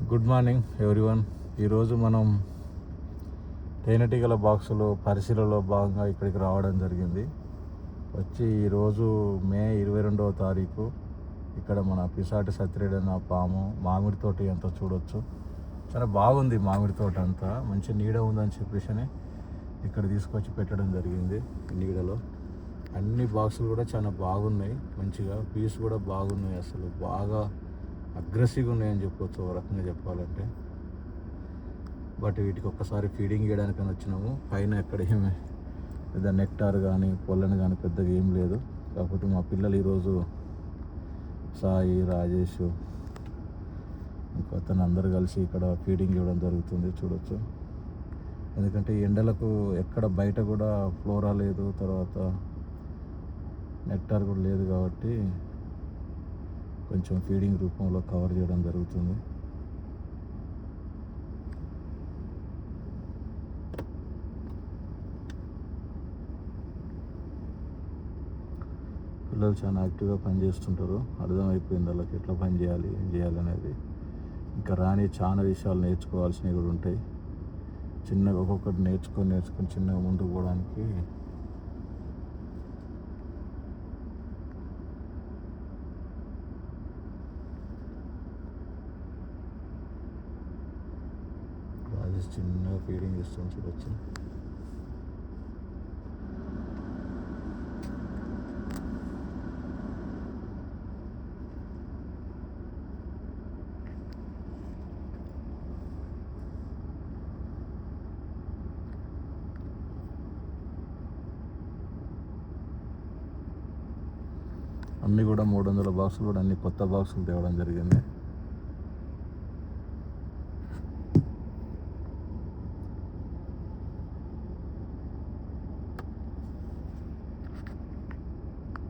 Good morning everyone. ఈరోజు మనం తేనెటీగల బాక్సులు పరిశీలనలో భాగంగా ఇక్కడికి రావడం జరిగింది. ఈరోజు మే 22వ తారీఖు ఇక్కడ మన పిసాటి సత్తిరెడ్డి అన్న పాము మామిడి తోట అంతా చూడొచ్చు. చాలా బాగుంది మామిడి తోట అంతా, మంచి నీడ ఉందని చెప్పేసి ఇక్కడ తీసుకొచ్చి పెట్టడం జరిగింది. నీడలో అన్ని బాక్సులు కూడా చాలా బాగున్నాయి, మంచిగా పీస్ కూడా బాగున్నాయి, అసలు బాగా అగ్రెసివ్గా ఉన్నాయని చెప్పవచ్చు ఒక రకంగా చెప్పాలంటే. బట్ వీటికి ఒక్కసారి ఫీడింగ్ చేయడానికని వచ్చినాము. పైన ఎక్కడ ఏమి పెద్ద నెక్టార్ కానీ పొల్లని కానీ పెద్దగా ఏం లేదు. కాకపోతే మా పిల్లలు ఈరోజు సాయి, రాజేష్, ఇంకొతను అందరు కలిసి ఇక్కడ ఫీడింగ్ ఇవ్వడం జరుగుతుంది, చూడొచ్చు. ఎందుకంటే ఎండలకు ఎక్కడ బయట కూడా ఫ్లోరా లేదు, తర్వాత నెక్టార్ కూడా లేదు, కాబట్టి కొంచెం ఫీడింగ్ రూపంలో కవర్ చేయడం జరుగుతుంది. పిల్లలు చాలా యాక్టివ్గా పనిచేస్తుంటారు. అర్థమైపోయింది వాళ్ళకి ఎట్లా పని చేయాలి, ఏం చేయాలి అనేది. ఇంకా రాని చాలా విషయాలు నేర్చుకోవాల్సినవి కూడా ఉంటాయి. చిన్నగా ఒక్కొక్కటి నేర్చుకొని చిన్నగా ముందుకు పోవడానికి చిన్నగా ఫీడింగ్ ఇస్తాం, చూడొచ్చు. అన్నీ కూడా 300 బాక్సులు కూడా అన్ని కొత్త బాక్సులు తేవడం జరిగింది.